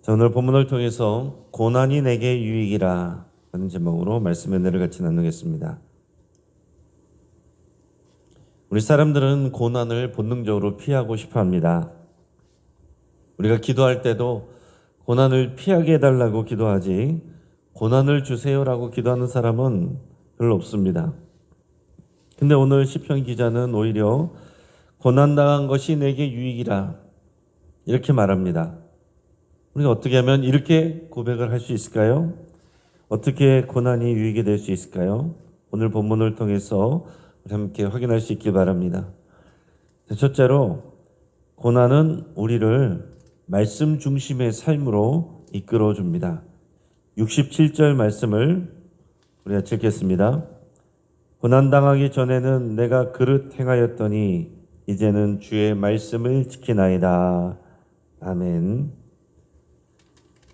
자, 오늘 본문을 통해서 고난이 내게 유익이라 하는 제목으로 말씀의 은혜를 같이 나누겠습니다. 우리 사람들은 고난을 본능적으로 피하고 싶어 합니다. 우리가 기도할 때도 고난을 피하게 해달라고 기도하지 고난을 주세요라고 기도하는 사람은 별로 없습니다. 근데 오늘 시편 기자는 오히려 고난당한 것이 내게 유익이라 이렇게 말합니다. 우리가 어떻게 하면 이렇게 고백을 할 수 있을까요? 어떻게 고난이 유익이 될 수 있을까요? 오늘 본문을 통해서 우리 함께 확인할 수 있길 바랍니다. 첫째로, 고난은 우리를 말씀 중심의 삶으로 이끌어 줍니다. 67절 말씀을 우리가 읽겠습니다. 고난당하기 전에는 내가 그릇 행하였더니 이제는 주의 말씀을 지키나이다. 아멘.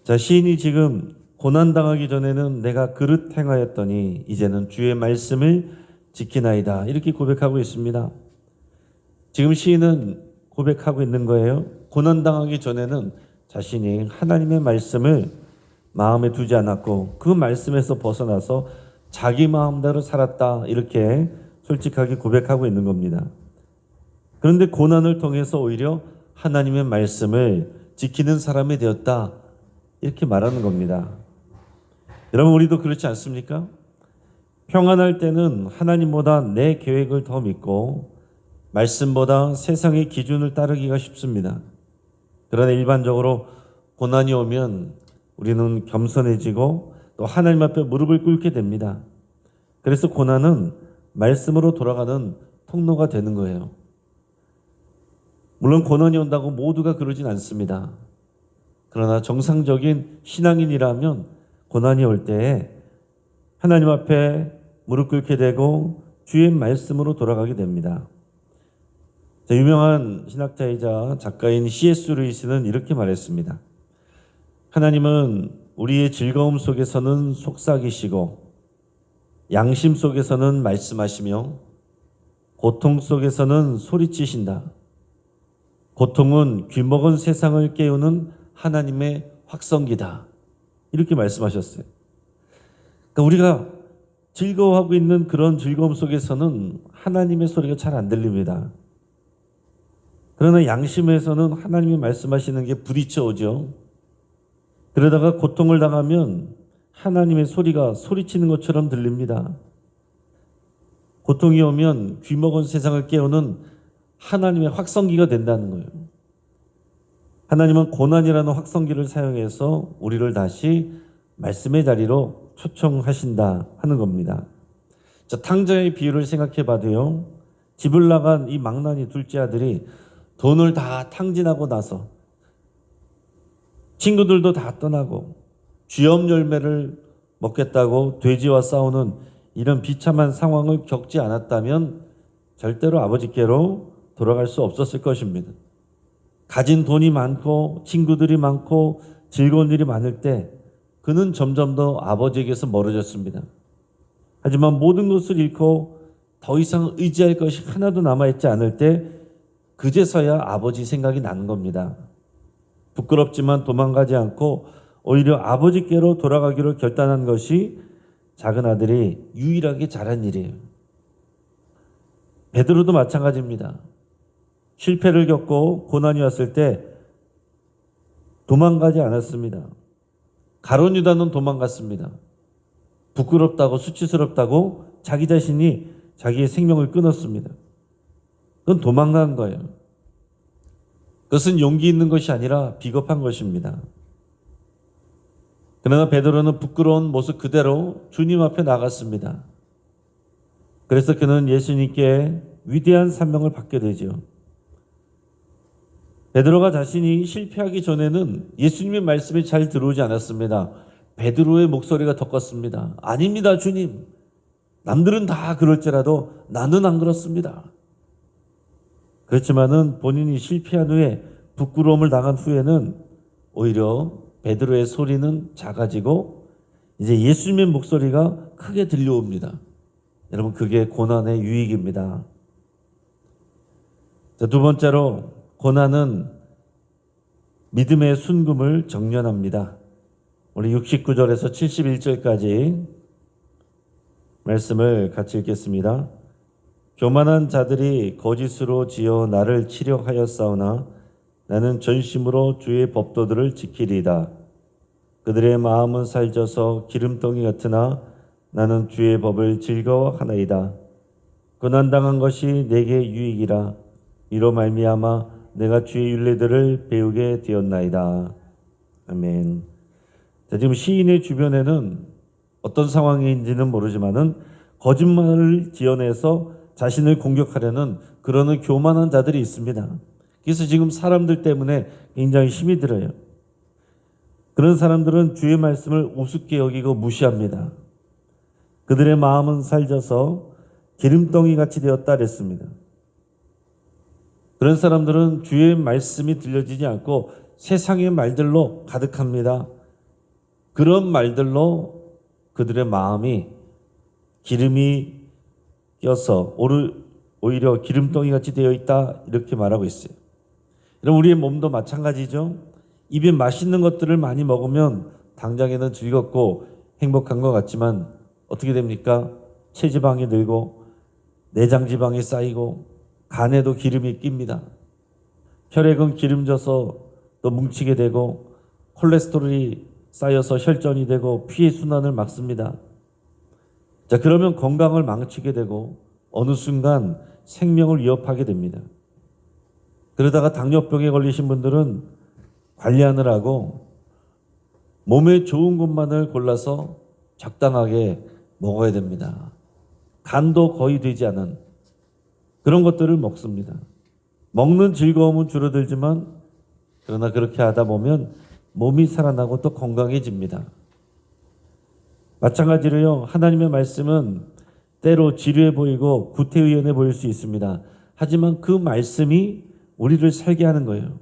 자, 시인이 지금 고난당하기 전에는 내가 그릇 행하였더니 이제는 주의 말씀을 지키나이다. 이렇게 고백하고 있습니다. 지금 시인은 고백하고 있는 거예요. 고난당하기 전에는 자신이 하나님의 말씀을 마음에 두지 않았고 그 말씀에서 벗어나서 자기 마음대로 살았다. 이렇게 솔직하게 고백하고 있는 겁니다. 그런데 고난을 통해서 오히려 하나님의 말씀을 지키는 사람이 되었다. 이렇게 말하는 겁니다. 여러분, 우리도 그렇지 않습니까? 평안할 때는 하나님보다 내 계획을 더 믿고 말씀보다 세상의 기준을 따르기가 쉽습니다. 그러나 일반적으로 고난이 오면 우리는 겸손해지고 또 하나님 앞에 무릎을 꿇게 됩니다. 그래서 고난은 말씀으로 돌아가는 통로가 되는 거예요. 물론 고난이 온다고 모두가 그러진 않습니다. 그러나 정상적인 신앙인이라면 고난이 올 때에 하나님 앞에 무릎 꿇게 되고 주의 말씀으로 돌아가게 됩니다. 유명한 신학자이자 작가인 C.S. 루이스는 이렇게 말했습니다. 하나님은 우리의 즐거움 속에서는 속삭이시고 양심 속에서는 말씀하시며 고통 속에서는 소리치신다. 고통은 귀먹은 세상을 깨우는 하나님의 확성기다. 이렇게 말씀하셨어요. 그러니까 우리가 즐거워하고 있는 그런 즐거움 속에서는 하나님의 소리가 잘 안 들립니다. 그러나 양심에서는 하나님이 말씀하시는 게 부딪혀 오죠. 그러다가 고통을 당하면 하나님의 소리가 소리치는 것처럼 들립니다. 고통이 오면 귀먹은 세상을 깨우는 하나님의 확성기가 된다는 거예요. 하나님은 고난이라는 확성기를 사용해서 우리를 다시 말씀의 자리로 초청하신다 하는 겁니다. 자, 탕자의 비유를 생각해 봐도요. 집을 나간 이 망나니 둘째 아들이 돈을 다 탕진하고 나서 친구들도 다 떠나고 쥐엄 열매를 먹겠다고 돼지와 싸우는 이런 비참한 상황을 겪지 않았다면 절대로 아버지께로 돌아갈 수 없었을 것입니다. 가진 돈이 많고 친구들이 많고 즐거운 일이 많을 때 그는 점점 더 아버지에게서 멀어졌습니다. 하지만 모든 것을 잃고 더 이상 의지할 것이 하나도 남아있지 않을 때 그제서야 아버지 생각이 나는 겁니다. 부끄럽지만 도망가지 않고 오히려 아버지께로 돌아가기로 결단한 것이 작은 아들이 유일하게 잘한 일이에요. 베드로도 마찬가지입니다. 실패를 겪고 고난이 왔을 때 도망가지 않았습니다. 가룟 유다는 도망갔습니다. 부끄럽다고 수치스럽다고 자기 자신이 자기의 생명을 끊었습니다. 그건 도망간 거예요. 그것은 용기 있는 것이 아니라 비겁한 것입니다. 그러나 베드로는 부끄러운 모습 그대로 주님 앞에 나갔습니다. 그래서 그는 예수님께 위대한 사명을 받게 되죠. 베드로가 자신이 실패하기 전에는 예수님의 말씀이 잘 들어오지 않았습니다. 베드로의 목소리가 더 컸습니다. 아닙니다, 주님. 남들은 다 그럴지라도 나는 안 그렇습니다. 그렇지만은 본인이 실패한 후에 부끄러움을 당한 후에는 오히려 베드로의 소리는 작아지고 이제 예수님의 목소리가 크게 들려옵니다. 여러분, 그게 고난의 유익입니다. 자, 두 번째로 고난은 믿음의 순금을 정련합니다. 우리 69절에서 71절까지 말씀을 같이 읽겠습니다. 교만한 자들이 거짓으로 지어 나를 치려하였사오나 나는 전심으로 주의 법도들을 지키리이다. 그들의 마음은 살쪄서 기름덩이 같으나 나는 주의 법을 즐거워하나이다. 고난당한 것이 내게 유익이라. 이로 말미암아 내가 주의 율례들을 배우게 되었나이다. 아멘. 자, 지금 시인의 주변에는 어떤 상황인지는 모르지만은 거짓말을 지어내서 자신을 공격하려는 그러는 교만한 자들이 있습니다. 그래서 지금 사람들 때문에 굉장히 힘이 들어요. 그런 사람들은 주의 말씀을 우습게 여기고 무시합니다. 그들의 마음은 살쪄서 기름덩이 같이 되었다 그랬습니다. 그런 사람들은 주의 말씀이 들려지지 않고 세상의 말들로 가득합니다. 그런 말들로 그들의 마음이 기름이 껴서 오히려 기름덩이 같이 되어 있다 이렇게 말하고 있어요. 그럼 우리의 몸도 마찬가지죠. 입에 맛있는 것들을 많이 먹으면 당장에는 즐겁고 행복한 것 같지만 어떻게 됩니까? 체지방이 늘고 내장지방이 쌓이고 간에도 기름이 낍니다. 혈액은 기름져서 또 뭉치게 되고 콜레스테롤이 쌓여서 혈전이 되고 피의 순환을 막습니다. 자, 그러면 건강을 망치게 되고 어느 순간 생명을 위협하게 됩니다. 그러다가 당뇨병에 걸리신 분들은 관리하느라고 몸에 좋은 것만을 골라서 적당하게 먹어야 됩니다. 간도 거의 되지 않은 그런 것들을 먹습니다. 먹는 즐거움은 줄어들지만 그러나 그렇게 하다 보면 몸이 살아나고 또 건강해집니다. 마찬가지로요, 하나님의 말씀은 때로 지루해 보이고 구태의연해 보일 수 있습니다. 하지만 그 말씀이 우리를 살게 하는 거예요.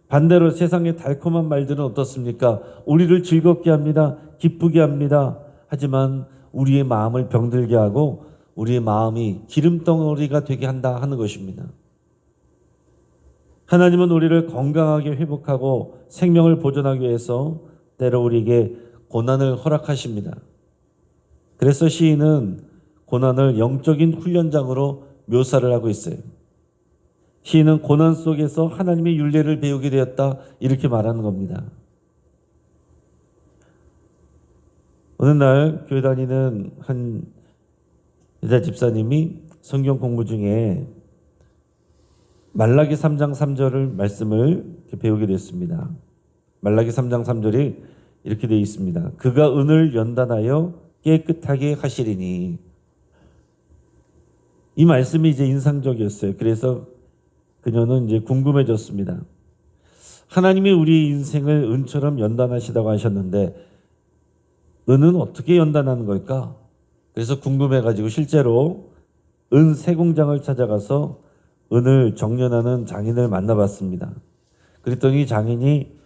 반대로 세상의 달콤한 말들은 어떻습니까? 우리를 즐겁게 합니다. 기쁘게 합니다. 하지만 우리의 마음을 병들게 하고 우리의 마음이 기름덩어리가 되게 한다 하는 것입니다. 하나님은 우리를 건강하게 회복하고 생명을 보존하기 위해서 때로 우리에게 고난을 허락하십니다. 그래서 시인은 고난을 영적인 훈련장으로 묘사를 하고 있어요. 시인은 고난 속에서 하나님의 율례를 배우게 되었다 이렇게 말하는 겁니다. 어느 날 교회 다니는 한 여자 집사님이 성경 공부 중에 말라기 3장 3절을 말씀을 배우게 됐습니다. 말라기 3장 3절이 이렇게 되어 있습니다. 그가 은을 연단하여 깨끗하게 하시리니. 이 말씀이 이제 인상적이었어요. 그래서 그녀는 이제 궁금해졌습니다. 하나님이 우리 인생을 은처럼 연단하시다고 하셨는데 은은 어떻게 연단하는 걸까? 그래서 궁금해가지고 실제로 은 세공장을 찾아가서 은을 정련하는 장인을 만나봤습니다. 그랬더니 장인이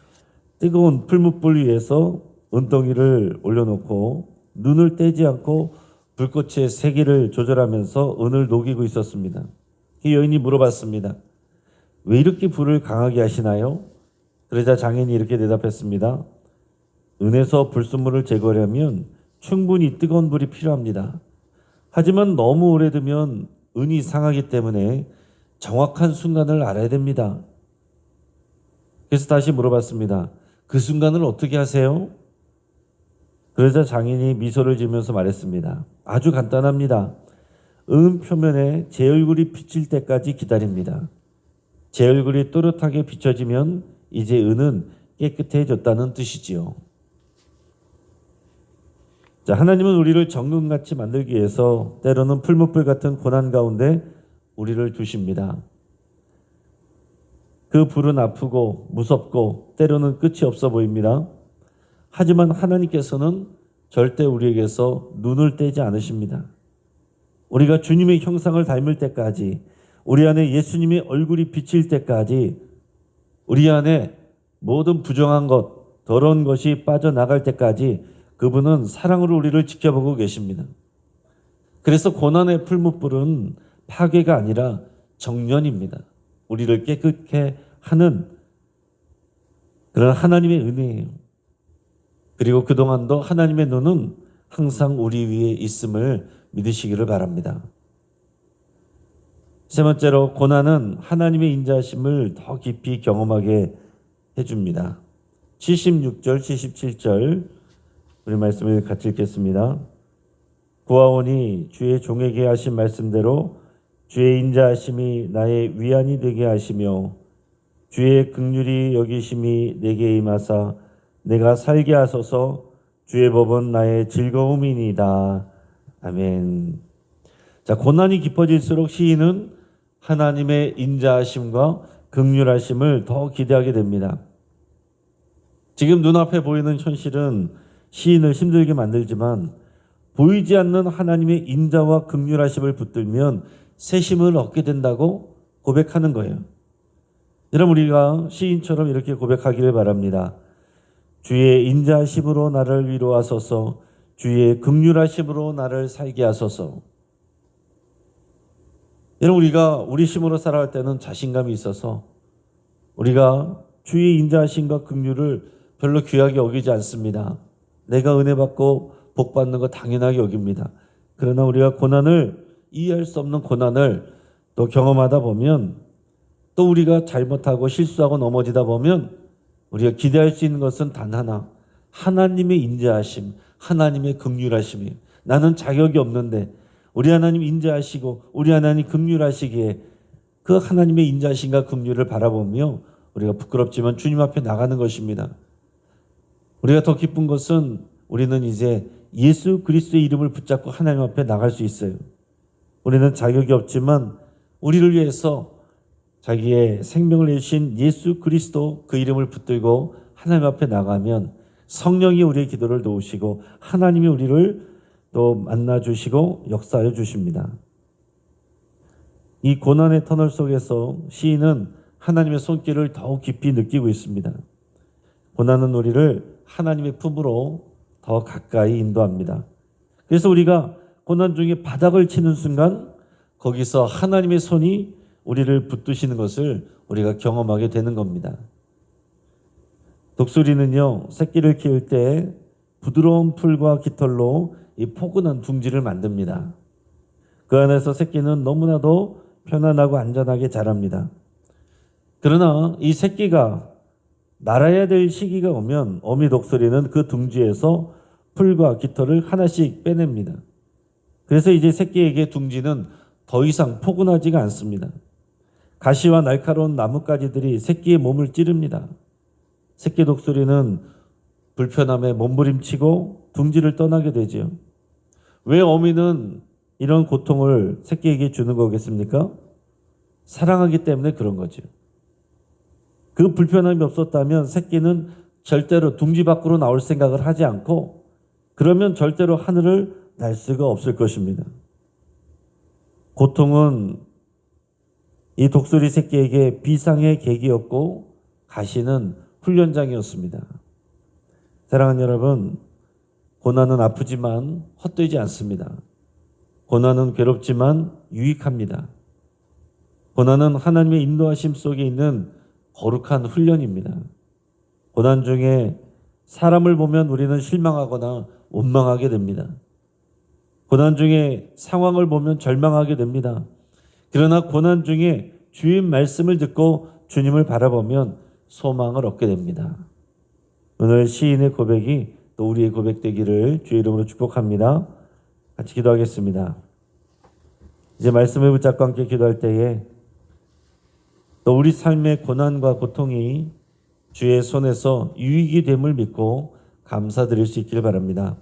뜨거운 풀무불 위에서 은덩이를 올려놓고 눈을 떼지 않고 불꽃의 세기를 조절하면서 은을 녹이고 있었습니다. 그 여인이 물어봤습니다. 왜 이렇게 불을 강하게 하시나요? 그러자 장인이 이렇게 대답했습니다. 은에서 불순물을 제거하려면 충분히 뜨거운 불이 필요합니다. 하지만 너무 오래 두면 은이 상하기 때문에 정확한 순간을 알아야 됩니다. 그래서 다시 물어봤습니다. 그 순간을 어떻게 하세요? 그러자 장인이 미소를 지으면서 말했습니다. 아주 간단합니다. 은 표면에 제 얼굴이 비칠 때까지 기다립니다. 제 얼굴이 또렷하게 비춰지면 이제 은은 깨끗해졌다는 뜻이지요. 자, 하나님은 우리를 정금같이 만들기 위해서 때로는 풀무불 같은 고난 가운데 우리를 두십니다. 그 불은 아프고 무섭고 때로는 끝이 없어 보입니다. 하지만 하나님께서는 절대 우리에게서 눈을 떼지 않으십니다. 우리가 주님의 형상을 닮을 때까지, 우리 안에 예수님의 얼굴이 비칠 때까지, 우리 안에 모든 부정한 것, 더러운 것이 빠져나갈 때까지 그분은 사랑으로 우리를 지켜보고 계십니다. 그래서 고난의 풀무불은 파괴가 아니라 정련입니다. 우리를 깨끗게 하는 그런 하나님의 은혜예요. 그리고 그동안도 하나님의 눈은 항상 우리 위에 있음을 믿으시기를 바랍니다. 세 번째로, 고난은 하나님의 인자하심을 더 깊이 경험하게 해줍니다. 76절, 77절 우리 말씀을 같이 읽겠습니다. 구하오니 주의 종에게 하신 말씀대로 주의 인자하심이 나의 위안이 되게 하시며 주의 긍휼히 여기심이 내게 임하사 내가 살게 하소서. 주의 법은 나의 즐거움이니이다. 아멘. 자, 고난이 깊어질수록 시인은 하나님의 인자하심과 긍휼하심을 더 기대하게 됩니다. 지금 눈앞에 보이는 현실은 시인을 힘들게 만들지만 보이지 않는 하나님의 인자와 긍휼하심을 붙들면 새 힘을 얻게 된다고 고백하는 거예요. 여러분, 우리가 시인처럼 이렇게 고백하기를 바랍니다. 주의 인자하심으로 나를 위로하소서. 주의 긍휼하심으로 나를 살게 하소서. 여러분, 우리가 우리 힘으로 살아갈 때는 자신감이 있어서 우리가 주의 인자하심과 긍휼을 별로 귀하게 여기지 않습니다. 내가 은혜 받고 복 받는 거 당연하게 여깁니다. 그러나 우리가 고난을, 이해할 수 없는 고난을 또 경험하다 보면, 또 우리가 잘못하고 실수하고 넘어지다 보면 우리가 기대할 수 있는 것은 단 하나, 하나님의 인자하심, 하나님의 긍휼하심이에요. 나는 자격이 없는데 우리 하나님 인자하시고 우리 하나님 긍휼하시기에 그 하나님의 인자하심과 긍휼을 바라보며 우리가 부끄럽지만 주님 앞에 나가는 것입니다. 우리가 더 기쁜 것은 우리는 이제 예수 그리스도의 이름을 붙잡고 하나님 앞에 나갈 수 있어요. 우리는 자격이 없지만 우리를 위해서 자기의 생명을 내주신 예수 그리스도 그 이름을 붙들고 하나님 앞에 나가면 성령이 우리의 기도를 도우시고 하나님이 우리를 또 만나주시고 역사하여 주십니다. 이 고난의 터널 속에서 시인은 하나님의 손길을 더욱 깊이 느끼고 있습니다. 고난은 우리를 하나님의 품으로 더 가까이 인도합니다. 그래서 우리가 고난 중에 바닥을 치는 순간 거기서 하나님의 손이 우리를 붙드시는 것을 우리가 경험하게 되는 겁니다. 독수리는요, 새끼를 키울 때 부드러운 풀과 깃털로 이 포근한 둥지를 만듭니다. 그 안에서 새끼는 너무나도 편안하고 안전하게 자랍니다. 그러나 이 새끼가 날아야 될 시기가 오면 어미 독수리는 그 둥지에서 풀과 깃털을 하나씩 빼냅니다. 그래서 이제 새끼에게 둥지는 더 이상 포근하지가 않습니다. 가시와 날카로운 나뭇가지들이 새끼의 몸을 찌릅니다. 새끼 독수리는 불편함에 몸부림치고 둥지를 떠나게 되지요. 왜 어미는 이런 고통을 새끼에게 주는 거겠습니까? 사랑하기 때문에 그런 거죠. 그 불편함이 없었다면 새끼는 절대로 둥지 밖으로 나올 생각을 하지 않고, 그러면 절대로 하늘을 날 수가 없을 것입니다. 고통은 이 독수리 새끼에게 비상의 계기였고 가시는 훈련장이었습니다. 사랑하는 여러분, 고난은 아프지만 헛되지 않습니다. 고난은 괴롭지만 유익합니다. 고난은 하나님의 인도하심 속에 있는 거룩한 훈련입니다. 고난 중에 사람을 보면 우리는 실망하거나 원망하게 됩니다. 고난 중에 상황을 보면 절망하게 됩니다. 그러나 고난 중에 주의 말씀을 듣고 주님을 바라보면 소망을 얻게 됩니다. 오늘 시인의 고백이 또 우리의 고백 되기를 주의 이름으로 축복합니다. 같이 기도하겠습니다. 이제 말씀을 붙잡고 함께 기도할 때에 또 우리 삶의 고난과 고통이 주의 손에서 유익이 됨을 믿고 감사드릴 수 있기를 바랍니다.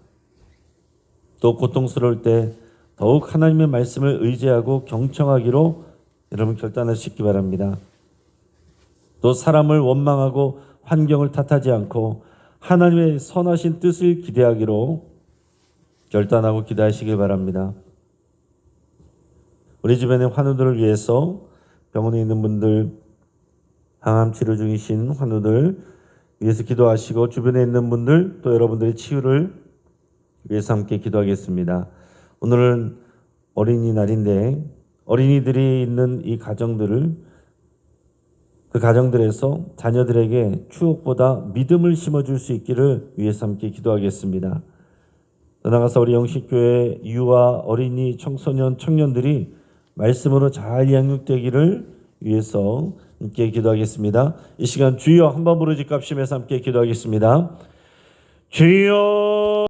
또 고통스러울 때 더욱 하나님의 말씀을 의지하고 경청하기로 여러분 결단하시기 바랍니다. 또 사람을 원망하고 환경을 탓하지 않고 하나님의 선하신 뜻을 기대하기로 결단하고 기도하시길 바랍니다. 우리 주변의 환우들을 위해서 병원에 있는 분들, 항암 치료 중이신 환우들 위해서 기도하시고, 주변에 있는 분들 또 여러분들의 치유를 위해서 함께 기도하겠습니다. 오늘은 어린이날인데 어린이들이 있는 이 가정들을 그 가정들에서 자녀들에게 추억보다 믿음을 심어줄 수 있기를 위해서 함께 기도하겠습니다. 더 나아가서 우리 영식교회 유아, 어린이, 청소년, 청년들이 말씀으로 잘 양육되기를 위해서 함께 기도하겠습니다. 이 시간 주여 한번 부르짖고 합심해서 함께 기도하겠습니다. 주여